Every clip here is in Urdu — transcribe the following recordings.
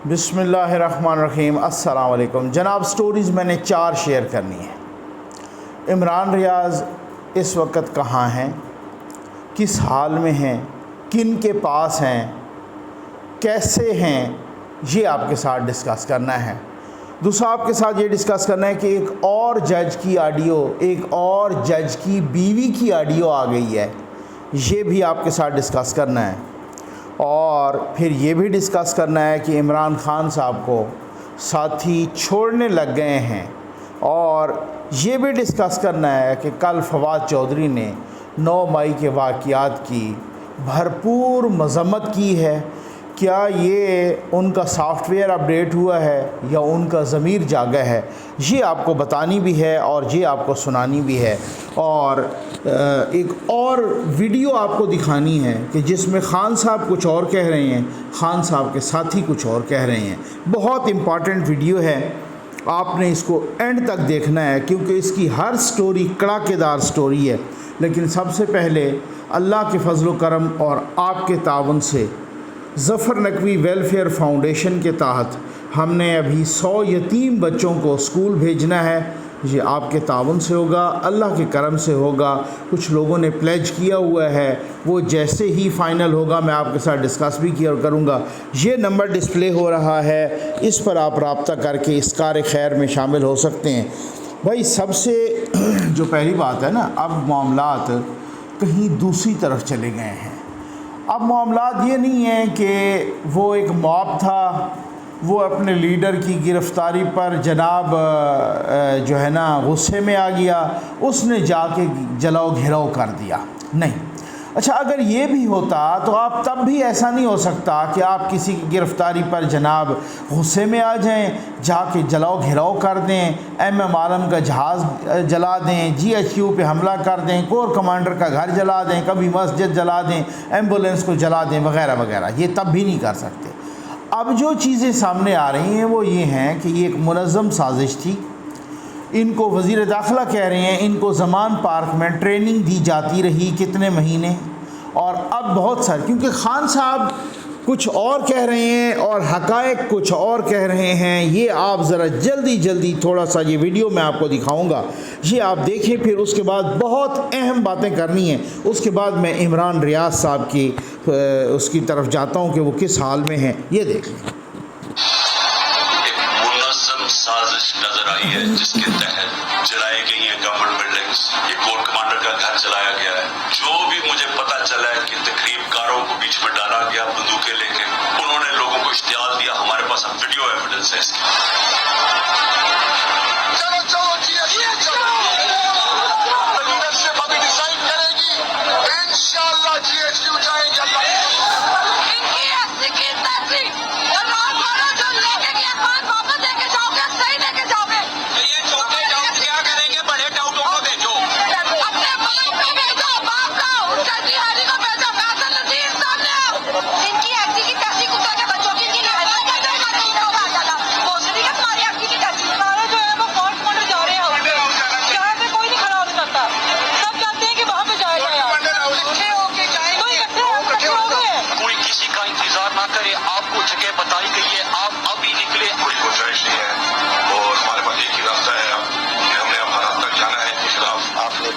بسم اللہ الرحمن الرحیم۔ السلام علیکم جناب۔ سٹوریز میں نے 4 شیئر کرنی ہیں۔ عمران ریاض اس وقت کہاں ہیں، کس حال میں ہیں، کن کے پاس ہیں، کیسے ہیں، یہ آپ کے ساتھ ڈسکس کرنا ہے۔ دوسرا آپ کے ساتھ یہ ڈسکس کرنا ہے کہ ایک اور جج کی آڈیو، ایک اور جج کی بیوی کی آڈیو آ گئی ہے، یہ بھی آپ کے ساتھ ڈسکس کرنا ہے۔ اور پھر یہ بھی ڈسکس کرنا ہے کہ عمران خان صاحب کو ساتھی چھوڑنے لگ گئے ہیں، اور یہ بھی ڈسکس کرنا ہے کہ کل فواد چودھری نے 9 مئی کے واقعات کی بھرپور مذمت کی ہے۔ کیا یہ ان کا سافٹ ویئر اپڈیٹ ہوا ہے یا ان کا ضمیر جاگا ہے، یہ آپ کو بتانی بھی ہے اور یہ آپ کو سنانی بھی ہے۔ اور ایک اور ویڈیو آپ کو دکھانی ہے کہ جس میں خان صاحب کچھ اور کہہ رہے ہیں، خان صاحب کے ساتھی کچھ اور کہہ رہے ہیں۔ بہت امپارٹنٹ ویڈیو ہے، آپ نے اس کو اینڈ تک دیکھنا ہے کیونکہ اس کی ہر سٹوری کڑاکے دار سٹوری ہے۔ لیکن سب سے پہلے اللہ کے فضل و کرم اور آپ کے تعاون سے ظفر نقوی ویلفیئر فاؤنڈیشن کے تحت ہم نے ابھی 100 یتیم بچوں کو اسکول بھیجنا ہے۔ یہ آپ کے تعاون سے ہوگا، اللہ کے کرم سے ہوگا۔ کچھ لوگوں نے پلیج کیا ہوا ہے، وہ جیسے ہی فائنل ہوگا میں آپ کے ساتھ ڈسکس بھی کیا کروں گا۔ یہ نمبر ڈسپلے ہو رہا ہے، اس پر آپ رابطہ کر کے اس کار خیر میں شامل ہو سکتے ہیں۔ بھائی سب سے جو پہلی بات ہے نا، اب معاملات کہیں دوسری طرف چلے گئے ہیں۔ اب معاملات یہ نہیں ہیں کہ وہ ایک موب تھا، وہ اپنے لیڈر کی گرفتاری پر جناب جو ہے نا غصے میں آ گیا، اس نے جا کے جلاؤ گھیراؤ کر دیا۔ نہیں، اچھا اگر یہ بھی ہوتا تو آپ تب بھی ایسا نہیں ہو سکتا کہ آپ کسی کی گرفتاری پر جناب غصے میں آ جائیں، جا کے جلاؤ گھیراؤ کر دیں، ایم عالم کا جہاز جلا دیں، GHQ پہ حملہ کر دیں، کور کمانڈر کا گھر جلا دیں، کبھی مسجد جلا دیں، ایمبولینس کو جلا دیں وغیرہ وغیرہ۔ یہ تب بھی نہیں کر سکتے۔ اب جو چیزیں سامنے آ رہی ہیں وہ یہ ہیں کہ یہ ایک منظم سازش تھی۔ ان کو وزیر داخلہ کہہ رہے ہیں ان کو زمان پارک میں ٹریننگ دی جاتی رہی کتنے مہینے، اور اب بہت سارے، کیونکہ خان صاحب کچھ اور کہہ رہے ہیں اور حقائق کچھ اور کہہ رہے ہیں۔ یہ آپ ذرا جلدی تھوڑا سا یہ ویڈیو میں آپ کو دکھاؤں گا، یہ آپ دیکھیں، پھر اس کے بعد بہت اہم باتیں کرنی ہیں۔ اس کے بعد میں عمران ریاض صاحب کی اس کی طرف جاتا ہوں کہ وہ کس حال میں ہیں، یہ دیکھ لیں۔ منظم سازش نظر آئی ہے جس کے تحت جلائی گئی ہیں گورنمنٹ بلڈنگز، یہ کور کمانڈر کا گھر جلایا گیا ہے۔ جو بھی مجھے پتا چلا ہے کہ تقریب کاروں کو بیچ میں ڈالا گیا بندوقیں لے کے، انہوں نے لوگوں کو اشتعال دیا۔ ہمارے پاس اب ویڈیو ایویڈنس ہے اس کی۔ لیڈرشپ ابھی ڈیسائیڈ کرے گی، انشاءاللہ GHQ جائیں گے۔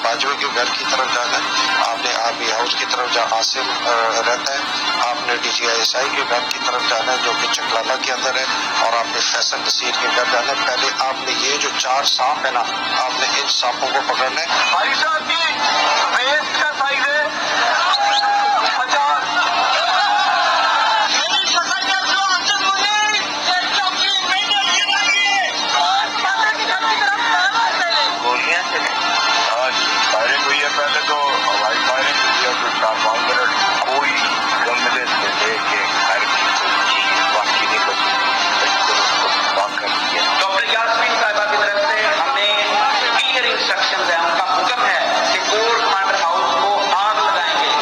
باجوے کے گھر کی طرف جانا ہے، آپ نے آرمی ہاؤس کی طرف جہاں عاصم رہتا ہے، آپ نے DGI کے گھر کی طرف جانا ہے جو کہ چکلالہ کے اندر ہے، اور آپ نے فیصل نصیر کے گھر جانا ہے۔ پہلے آپ نے یہ جو 4 سانپ ہیں نا، آپ نے ان سانپوں کو پکڑنا ہے۔ بھائی صاحب کی ویسٹ کا سائز ہے 50۔ گولیاں سے فائرنگ ہوئی ہے، پہلے تو ہوائی فائرنگ ہوئی ہے، کوئی 4-5 منٹ کوئی گملے سے لے کے گھر کی کوئی چیز باقی نہیں بچی، اس کو باق کر دیا۔ ڈاکٹر یاسمین صاحبہ کی طرف سے ہمیں کلیئر انسٹرکشنز ہیں، ان کا حکم ہے کہ کور کمانڈر ہاؤس کو آگ لگائیں گے،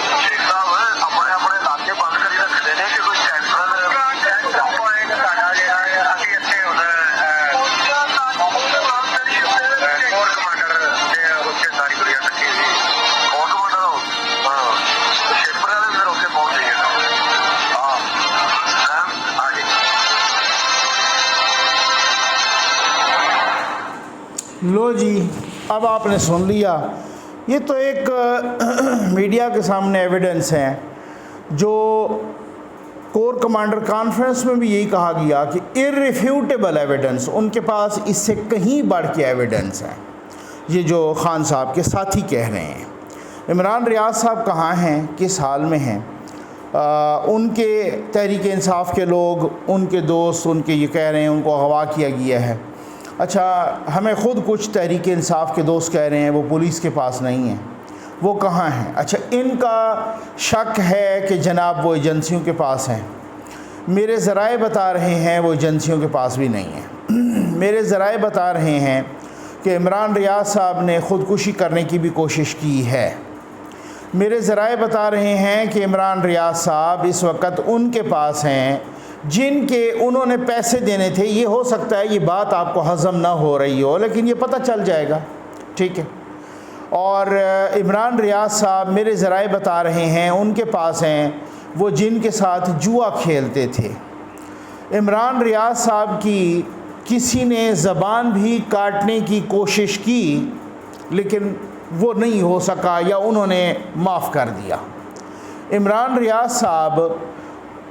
لو جی، اب آپ نے سن لیا. یہ تو ایک میڈیا کے سامنے ایویڈنس ہے جو کور کمانڈر کانفرنس میں بھی یہی کہا گیا کہ irrefutable ایویڈنس، ان کے پاس اس سے کہیں بڑھ کے ایویڈنس ہے. یہ جو خان صاحب کے ساتھی کہہ رہے ہیں. عمران ریاض صاحب کہاں ہیں، کس حال میں ہیں؟ ان کے تحریک انصاف کے لوگ، ان کے دوست ان کے یہ کہہ رہے ہیں ان کو اغوا کیا گیا ہے. اچھا، ہمیں خود کچھ تحریک انصاف کے دوست کہہ رہے ہیں وہ پولیس کے پاس نہیں ہیں. وہ کہاں ہیں؟ اچھا، ان کا شک ہے کہ جناب وہ ایجنسیوں کے پاس ہیں. میرے ذرائع بتا رہے ہیں وہ ایجنسیوں کے پاس بھی نہیں ہیں. میرے ذرائع بتا رہے ہیں کہ عمران ریاض صاحب نے خودکشی کرنے کی بھی کوشش کی ہے. میرے ذرائع بتا رہے ہیں کہ عمران ریاض صاحب اس وقت ان کے پاس ہیں جن کے انہوں نے پیسے دینے تھے. یہ ہو سکتا ہے یہ بات آپ کو ہضم نہ ہو رہی ہو، لیکن یہ پتہ چل جائے گا، ٹھیک ہے. اور عمران ریاض صاحب میرے ذرائع بتا رہے ہیں ان کے پاس ہیں وہ جن کے ساتھ جوا کھیلتے تھے. عمران ریاض صاحب کی کسی نے زبان بھی کاٹنے کی کوشش کی لیکن وہ نہیں ہو سکا یا انہوں نے معاف کر دیا. عمران ریاض صاحب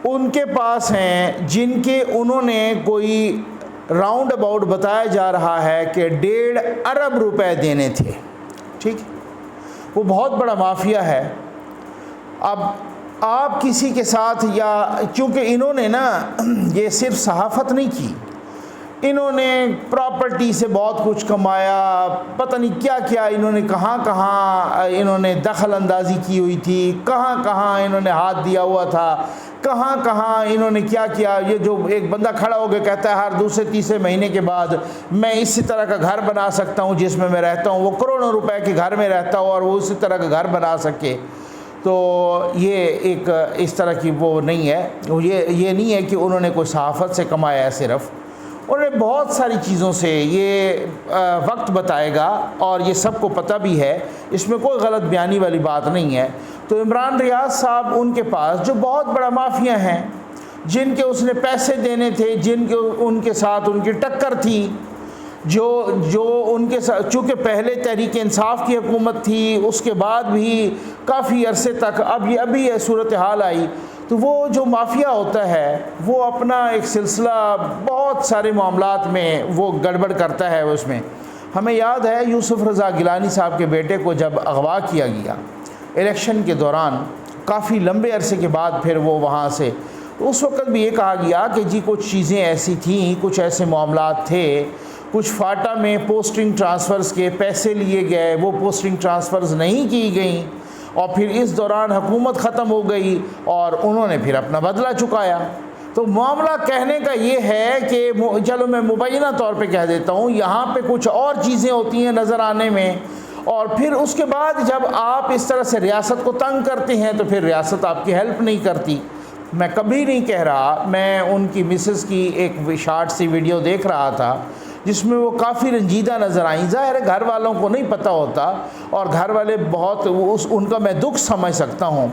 ان کے پاس ہیں جن کے انہوں نے کوئی راؤنڈ اباؤٹ بتایا جا رہا ہے کہ 1.5 ارب روپے دینے تھے. ٹھیک، وہ بہت بڑا مافیا ہے. اب آپ کسی کے ساتھ، یا چونکہ انہوں نے نا یہ صرف صحافت نہیں کی، انہوں نے پراپرٹی سے بہت کچھ کمایا، پتہ نہیں کیا کیا انہوں نے کہاں کہاں انہوں نے دخل اندازی کی ہوئی تھی، کہاں کہاں انہوں نے ہاتھ دیا ہوا تھا، کہاں کہاں انہوں نے کیا کیا. یہ جو ایک بندہ کھڑا ہو کے کہتا ہے ہر دوسرے تیسرے مہینے کے بعد میں اسی طرح کا گھر بنا سکتا ہوں جس میں رہتا ہوں، وہ کروڑوں روپے کے گھر میں رہتا ہوں اور وہ اسی طرح کا گھر بنا سکے. تو یہ ایک اس طرح کی وہ نہیں ہے. یہ نہیں ہے کہ انہوں نے کوئی صحافت سے کمایا ہے، صرف انہوں نے بہت ساری چیزوں سے. یہ وقت بتائے گا اور یہ سب کو پتہ بھی ہے، اس میں کوئی غلط بیانی والی بات نہیں ہے. تو عمران ریاض صاحب ان کے پاس جو بہت بڑا مافیا ہیں، جن کے اس نے پیسے دینے تھے، جن کے ان کے ساتھ ان کی ٹکر تھی، جو ان کے ساتھ، چونکہ پہلے تحریک انصاف کی حکومت تھی، اس کے بعد بھی کافی عرصے تک، ابھی یہ صورتحال آئی. تو وہ جو مافیا ہوتا ہے وہ اپنا ایک سلسلہ بہت سارے معاملات میں وہ گڑبڑ کرتا ہے. اس میں ہمیں یاد ہے یوسف رضا گیلانی صاحب کے بیٹے کو جب اغوا کیا گیا الیکشن کے دوران، کافی لمبے عرصے کے بعد پھر وہ وہاں سے، تو اس وقت بھی یہ کہا گیا کہ جی کچھ چیزیں ایسی تھیں، کچھ ایسے معاملات تھے، کچھ فاٹا میں پوسٹنگ ٹرانسفرز کے پیسے لیے گئے، وہ پوسٹنگ ٹرانسفرز نہیں کی گئیں، اور پھر اس دوران حکومت ختم ہو گئی اور انہوں نے پھر اپنا بدلہ چکایا. تو معاملہ کہنے کا یہ ہے کہ چلو میں مبینہ طور پہ کہہ دیتا ہوں، یہاں پہ کچھ اور چیزیں ہوتی ہیں نظر آنے میں، اور پھر اس کے بعد جب آپ اس طرح سے ریاست کو تنگ کرتے ہیں تو پھر ریاست آپ کی ہیلپ نہیں کرتی. میں کبھی نہیں کہہ رہا، میں ان کی مسز کی ایک شارٹ سی ویڈیو دیکھ رہا تھا جس میں وہ کافی رنجیدہ نظر آئیں. ظاہر ہے گھر والوں کو نہیں پتہ ہوتا، اور گھر والے بہت ان کا میں دکھ سمجھ سکتا ہوں.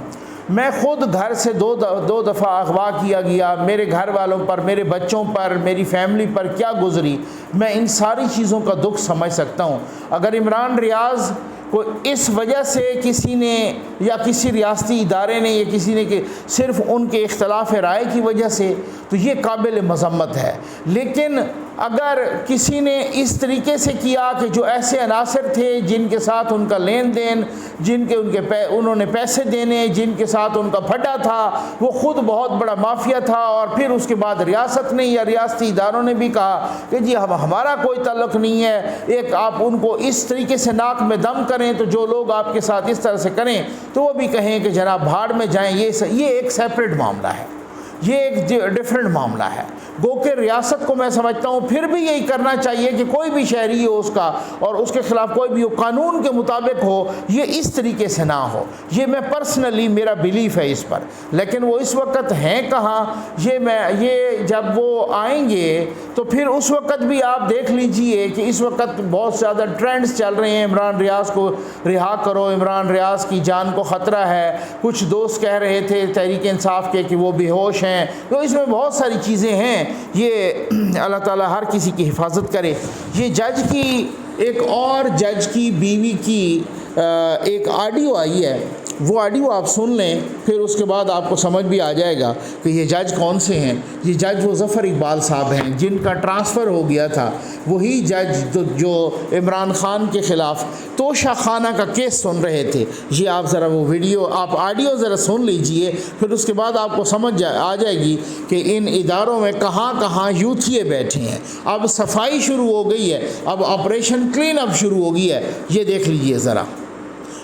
میں خود گھر سے دو دفعہ اغوا کیا گیا، میرے گھر والوں پر، میرے بچوں پر، میری فیملی پر کیا گزری، میں ان ساری چیزوں کا دکھ سمجھ سکتا ہوں. اگر عمران ریاض کو اس وجہ سے کسی نے یا کسی ریاستی ادارے نے یا کسی نے کہ صرف ان کے اختلاف رائے کی وجہ سے، تو یہ قابل مذمت ہے. لیکن اگر کسی نے اس طریقے سے کیا کہ جو ایسے عناصر تھے جن کے ساتھ ان کا لین دین، انہوں نے پیسے دینے، جن کے ساتھ ان کا پھڈا تھا، وہ خود بہت بڑا مافیا تھا، اور پھر اس کے بعد ریاست نے یا ریاستی اداروں نے بھی کہا کہ جی ہمارا کوئی تعلق نہیں ہے، ایک آپ ان کو اس طریقے سے ناک میں دم کریں تو جو لوگ آپ کے ساتھ اس طرح سے کریں تو وہ بھی کہیں کہ جناب بھاڑ میں جائیں. یہ ایک سیپریٹ معاملہ ہے، یہ ایک ڈیفرنٹ معاملہ ہے. گو کہ ریاست کو میں سمجھتا ہوں پھر بھی یہی کرنا چاہیے کہ کوئی بھی شہری ہو اس کا، اور اس کے خلاف کوئی بھی قانون کے مطابق ہو، یہ اس طریقے سے نہ ہو. یہ میں پرسنلی میرا بلیف ہے اس پر. لیکن وہ اس وقت ہیں کہاں، یہ جب وہ آئیں گے تو پھر اس وقت بھی آپ دیکھ لیجئے کہ اس وقت بہت زیادہ ٹرینڈز چل رہے ہیں، عمران ریاض کو رہا کرو، عمران ریاض کی جان کو خطرہ ہے. کچھ دوست کہہ رہے تھے تحریک انصاف کے کہ وہ بے ہوش ہیں. تو اس میں بہت ساری چیزیں ہیں. یہ اللہ تعالیٰ ہر کسی کی حفاظت کرے. یہ جج کی ایک اور جج کی بیوی کی ایک آڈیو آئی ہے، وہ آڈیو آپ سن لیں، پھر اس کے بعد آپ کو سمجھ بھی آ جائے گا کہ یہ جج کون سے ہیں۔ یہ جج وہ ظفر اقبال صاحب ہیں جن کا ٹرانسفر ہو گیا تھا، وہی جج جو عمران خان کے خلاف توشہ خانہ کا کیس سن رہے تھے۔ یہ آپ ذرا وہ ویڈیو، آپ آڈیو ذرا سن لیجئے، پھر اس کے بعد آپ کو سمجھ آ جائے گی کہ ان اداروں میں کہاں کہاں یوتھیے بیٹھے ہیں۔ اب صفائی شروع ہو گئی ہے، اب آپریشن کلین اپ شروع ہو گئی ہے۔ یہ دیکھ لیجئے ذرا۔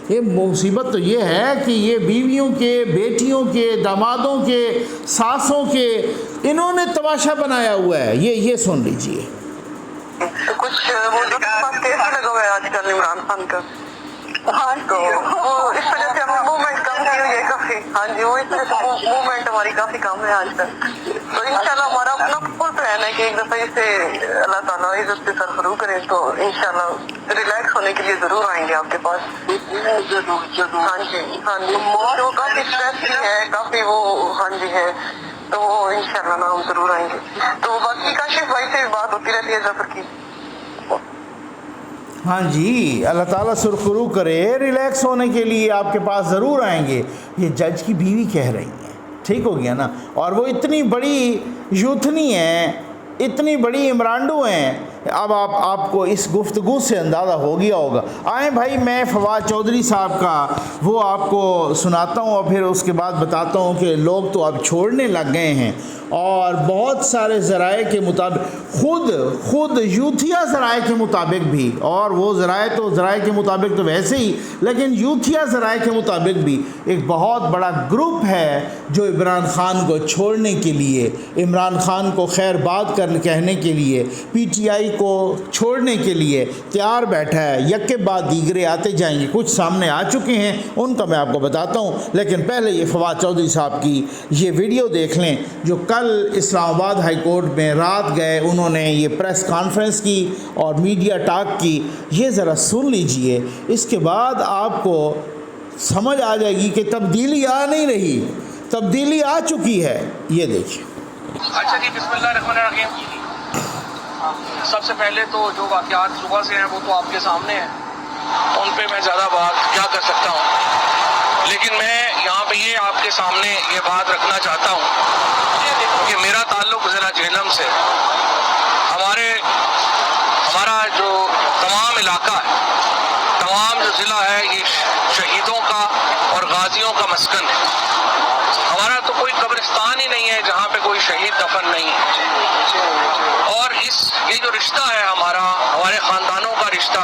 یہ مصیبت تو یہ ہے کہ یہ بیویوں کے، بیٹیوں کے، دامادوں کے، ساسوں کے، انہوں نے تماشا بنایا ہوا ہے۔ یہ سن لیجئے۔ کچھ وہ جو کیس لگا ہوا ہے آج کل عمران خان کا، ہاں تو وہ اس وجہ سے ہم موومنٹ کم کی ہوئی ہے کافی، ہاں جی وہ اس وجہ سے موومنٹ ہماری کافی کم ہے آج کل۔ تو انشاءاللہ ہمارا اپنا فل پلان ہے کہ ایک دفعہ اسے اللہ تعالیٰ عزت سے سرفراز کریں تو انشاءاللہ ریلیکس ہونے کے لیے ضرور آئیں گے آپ کے پاس۔ ہاں جی ہاں جی وہ کافی اسٹریس بھی ہے، کافی وہ ہاں جی ہے، تو وہ انشاءاللہ ہم ضرور آئیں گے۔ تو باقی کاشف بھائی سے بھی بات ہوتی رہتی ہے ظفر کی۔ ہاں جی، اللہ تعالیٰ سرخرو کرے، ریلیکس ہونے کے لیے آپ کے پاس ضرور آئیں گے۔ یہ جج کی بیوی کہہ رہی ہیں، ٹھیک ہو گیا نا؟ اور وہ اتنی بڑی یوتھنی ہیں، اتنی بڑی عمرانڈو ہیں۔ اب آپ کو اس گفتگو سے اندازہ ہو گیا ہوگا۔ آئیں بھائی، میں فواد چودھری صاحب کا وہ آپ کو سناتا ہوں اور پھر اس کے بعد بتاتا ہوں کہ لوگ تو اب چھوڑنے لگ گئے ہیں، اور بہت سارے ذرائع کے مطابق خود یوتھیا ذرائع کے مطابق بھی، اور وہ ذرائع کے مطابق تو ویسے ہی، لیکن یوتھیا ذرائع کے مطابق بھی ایک بہت بڑا گروپ ہے جو عمران خان کو چھوڑنے کے لیے، عمران خان کو خیر بات کہنے کے لیے، پی ٹی آئی کو چھوڑنے کے لیے تیار بیٹھا ہے۔ یک کے بعد دیگرے آتے جائیں گے، کچھ سامنے آ چکے ہیں، ان کا میں آپ کو بتاتا ہوں، لیکن پہلے یہ فواد چودھری صاحب کی یہ ویڈیو دیکھ لیں جو کل اسلام آباد ہائی کورٹ میں رات گئے، انہوں نے یہ پریس کانفرنس کی اور میڈیا ٹاک کی۔ یہ ذرا سن لیجئے، اس کے بعد آپ کو سمجھ آ جائے گی کہ تبدیلی آ نہیں رہی، تبدیلی آ چکی ہے۔ یہ دیکھیں۔ اچھا جی، بسم اللہ الرحمن الرحیم۔ سب سے پہلے تو جو واقعات صبح سے ہیں وہ تو آپ کے سامنے ہیں، ان پہ میں زیادہ بات کیا کر سکتا ہوں، لیکن میں یہاں پہ یہ آپ کے سامنے یہ بات رکھنا چاہتا ہوں کہ میرا تعلق ضلع جہلم سے، ہمارا جو تمام علاقہ ہے، تمام جو ضلع ہے، یہ شہیدوں کا اور غازیوں کا مسکن ہے۔ ہمارا تو کوئی قبرستان ہی نہیں ہے جہاں پہ کوئی شہید دفن نہیں ہے، اور یہ جو رشتہ ہے ہمارے خاندانوں کا رشتہ،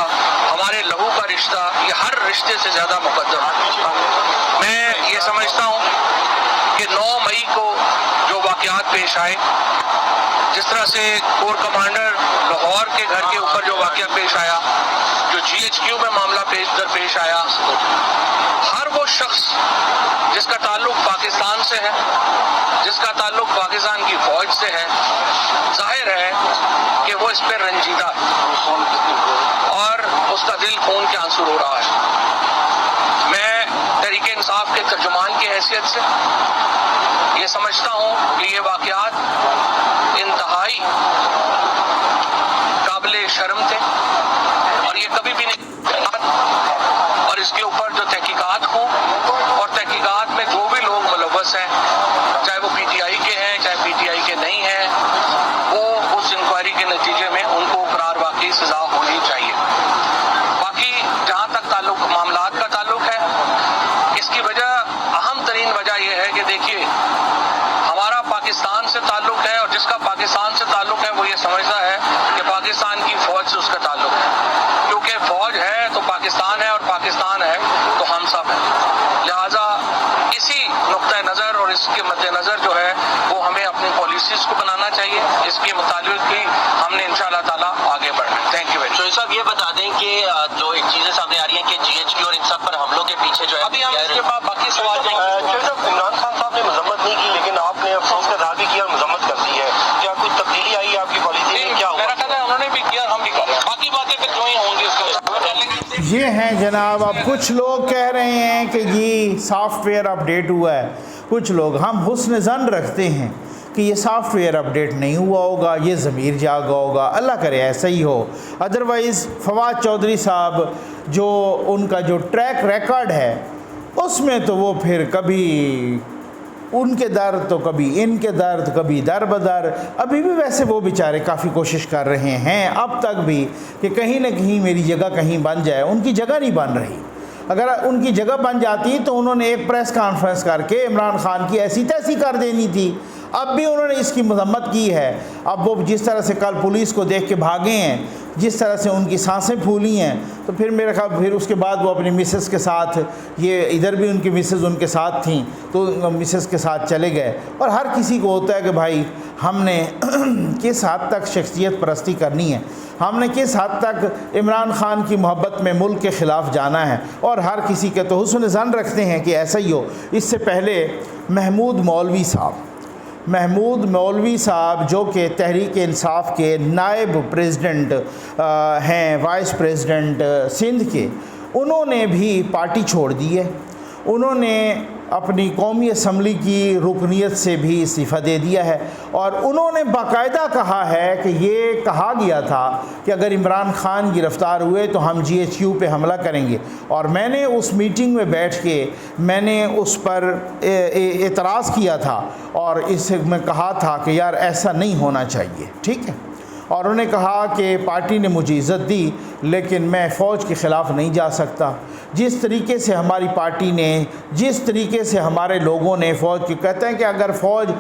ہمارے لہو کا رشتہ، یہ ہر رشتے سے زیادہ مقدم ہے۔ میں یہ سمجھتا ہوں کہ 9 مئی کو جو واقعات پیش آئے، جس طرح سے کور کمانڈر لاہور کے گھر کے اوپر جو واقعہ پیش آیا، جو GHQ میں معاملہ پیش آیا، ہر وہ شخص جس کا تعلق پاکستان سے ہے، جس کا تعلق پاکستان کی فوج سے ہے، ظاہر ہے کہ وہ اس پہ رنجیدہ ہے اور اس کا دل خون کے آنسو رو رہا ہے۔ میں تحریک انصاف کے ترجمان کی حیثیت سے یہ سمجھتا ہوں کہ یہ واقعات انتہائی قابل شرم تھے، اور یہ کبھی بھی نہیں، اور اس کے اوپر جو تحقیقات ہوں، اور تحقیقات میں جو بھی لوگ ملوث ہیں، چاہے وہ PTI کے ہیں چاہے PTI کے نہیں ہیں، وہ اس انکوائری کے نتیجے میں ان کو قرار واقعی سزا ہونی چاہیے۔ باقی جہاں تک معاملات کا تعلق ہے، اس کی وجہ، اہم ترین وجہ یہ ہے کہ دیکھیے، ہمارا پاکستان سے تعلق ہے، اور جس کا پاکستان سے تعلق ہے وہ یہ سمجھتا ہے کہ پاکستان کی فوج سے اس کا تعلق ہے، کیونکہ فوج ہے تو پاکستان ہے، اور پاکستان ہے تو ہم سب ہیں۔ لہٰذا اسی نقطۂ نظر اور اس کے مد نظر جو ہے وہ ہمیں اپنی پالیسیز کو بنانا چاہیے، اس کے مطابق ہی ہم نے انشاءاللہ تعالیٰ آگے بڑھنا ہے۔ Thank you very much. صاحب یہ بتا دیں کہ جو ایک چیزیں سامنے آ رہی ہیں کہ GHQ اور ان سب پر حملوں کے پیچھے جو ہے، ابھی ہم اس کے بعد باقی سوال جو عمران خان صاحب نے مذمت نہیں کی، لیکن آپ نے افسوس کا اظہار بھی کیا اور مذمت کر دی ہے، کیا کوئی تبدیلی آئی ہے آپ کی پالیسی میں؟ کیا میرا خیال ہے انہوں نے بھی کیا، ہم بھی کر رہے ہیں، باقی باتیں پھر جو ہی ہوں گی اس کے یہ ہیں جناب، اب کچھ لوگ کہہ رہے ہیں کہ جی سافٹ ویئر اپڈیٹ ہوا ہے، کچھ لوگ، ہم حسن ظن رکھتے ہیں کہ یہ سافٹ ویئر اپڈیٹ نہیں ہوا ہوگا، یہ ضمیر جاگا ہوگا، اللہ کرے ایسا ہی ہو۔ ادروائز فواد چودھری صاحب جو ان کا جو ٹریک ریکارڈ ہے اس میں تو وہ پھر کبھی ان کے درد تو کبھی ان کے درد، کبھی در بدر۔ ابھی بھی ویسے وہ بیچارے کافی کوشش کر رہے ہیں اب تک بھی کہ کہیں نہ کہیں میری جگہ کہیں بن جائے، ان کی جگہ نہیں بن رہی۔ اگر ان کی جگہ بن جاتی تو انہوں نے ایک پریس کانفرنس کر کے عمران خان کی ایسی تیسی کر دینی تھی۔ اب بھی انہوں نے اس کی مذمت کی ہے۔ اب وہ جس طرح سے کل پولیس کو دیکھ کے بھاگے ہیں، جس طرح سے ان کی سانسیں پھولی ہیں، تو پھر میرے خیال پھر اس کے بعد وہ اپنی مسز کے ساتھ، یہ ادھر بھی ان کی مسز ان کے ساتھ تھیں تو مسز کے ساتھ چلے گئے۔ اور ہر کسی کو ہوتا ہے کہ بھائی ہم نے کس حد تک شخصیت پرستی کرنی ہے، ہم نے کس حد تک عمران خان کی محبت میں ملک کے خلاف جانا ہے، اور ہر کسی کے تو حسن ظن رکھتے ہیں کہ ایسا ہی ہو۔ اس سے پہلے محمود مولوی صاحب جو کہ تحریک انصاف کے نائب پریزیڈنٹ ہیں، وائس پریزیڈنٹ سندھ کے، انہوں نے بھی پارٹی چھوڑ دی ہے۔ انہوں نے اپنی قومی اسمبلی کی رکنیت سے بھی استعفیٰ دے دیا ہے، اور انہوں نے باقاعدہ کہا ہے کہ یہ کہا گیا تھا کہ اگر عمران خان گرفتار ہوئے تو ہم GHQ پہ حملہ کریں گے، اور میں نے اس میٹنگ میں بیٹھ کے میں نے اس پر اعتراض کیا تھا اور اس میں کہا تھا کہ یار ایسا نہیں ہونا چاہیے، ٹھیک ہے۔ اور انہوں نے کہا کہ پارٹی نے مجھے عزت دی لیکن میں فوج کے خلاف نہیں جا سکتا۔ جس طریقے سے ہماری پارٹی نے، جس طریقے سے ہمارے لوگوں نے فوج کی، کہتے ہیں کہ اگر فوج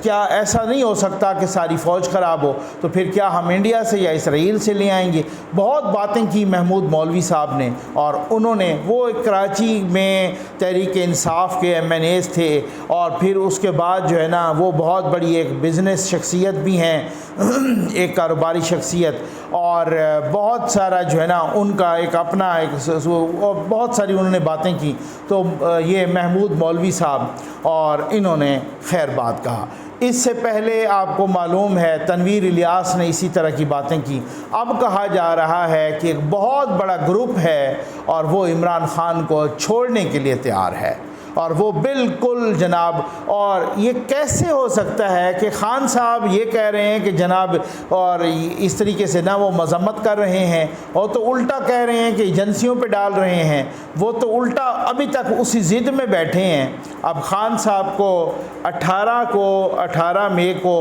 کیا ایسا نہیں ہو سکتا کہ ساری فوج خراب ہو، تو پھر کیا ہم انڈیا سے یا اسرائیل سے لے آئیں گے؟ بہت باتیں کی محمود مولوی صاحب نے، اور انہوں نے وہ کراچی میں تحریک انصاف کے MNAs تھے، اور پھر اس کے بعد جو ہے نا وہ بہت بڑی ایک بزنس شخصیت بھی ہیں، ایک کاروباری شخصیت، اور بہت سارا جو ہے نا ان کا ایک اپنا اور بہت ساری انہوں نے باتیں کی۔ تو یہ محمود مولوی صاحب اور انہوں نے خیر بات کہا۔ اس سے پہلے آپ کو معلوم ہے تنویر الیاس نے اسی طرح کی باتیں کی۔ اب کہا جا رہا ہے کہ ایک بہت بڑا گروپ ہے اور وہ عمران خان کو چھوڑنے کے لیے تیار ہے، اور وہ بالکل جناب، اور یہ کیسے ہو سکتا ہے کہ خان صاحب یہ کہہ رہے ہیں کہ جناب، اور اس طریقے سے نہ وہ مذمت کر رہے ہیں، اور تو الٹا کہہ رہے ہیں کہ ایجنسیوں پہ ڈال رہے ہیں، وہ تو الٹا ابھی تک اسی ضد میں بیٹھے ہیں۔ اب خان صاحب کو 18 مئی کو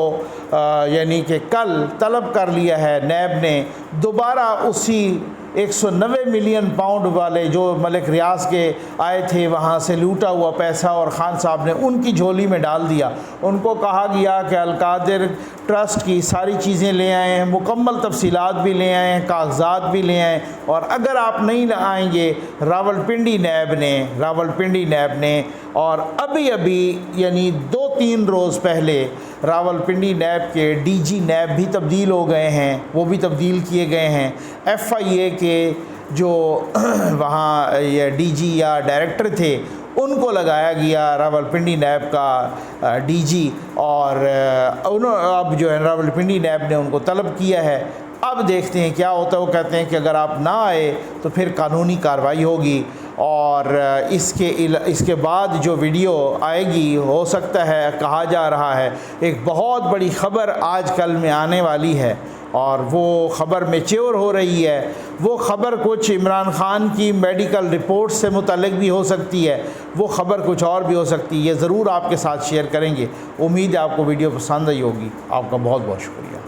یعنی کہ کل طلب کر لیا ہے نیب نے، دوبارہ اسی 190 ملین پاؤنڈ والے جو ملک ریاض کے آئے تھے وہاں سے لوٹا ہوا پیسہ، اور خان صاحب نے ان کی جھولی میں ڈال دیا۔ ان کو کہا گیا کہ القادر ٹرسٹ کی ساری چیزیں لے آئیں، مکمل تفصیلات بھی لے آئیں، کاغذات بھی لے آئیں، اور اگر آپ نہیں آئیں گے راولپنڈی نیب نے اور ابھی یعنی 2-3 روز پہلے راولپنڈی نیب کے DG نیب بھی تبدیل ہو گئے ہیں، وہ بھی تبدیل کیے گئے ہیں۔ FIA کے جو وہاں یہ DG یا ڈائریکٹر تھے ان کو لگایا گیا راولپنڈی نیب کا DG، اور اب جو ہے راولپنڈی نیب نے ان کو طلب کیا ہے۔ اب دیکھتے ہیں کیا ہوتا ہے۔ وہ کہتے ہیں کہ اگر آپ نہ آئے تو پھر قانونی کارروائی ہوگی، اور اس کے بعد جو ویڈیو آئے گی ہو سکتا ہے، کہا جا رہا ہے ایک بہت بڑی خبر آج کل میں آنے والی ہے، اور وہ خبر میچور ہو رہی ہے۔ وہ خبر کچھ عمران خان کی میڈیکل رپورٹ سے متعلق بھی ہو سکتی ہے، وہ خبر کچھ اور بھی ہو سکتی ہے۔ یہ ضرور آپ کے ساتھ شیئر کریں گے۔ امید ہے آپ کو ویڈیو پسند آئی ہوگی۔ آپ کا بہت بہت شکریہ۔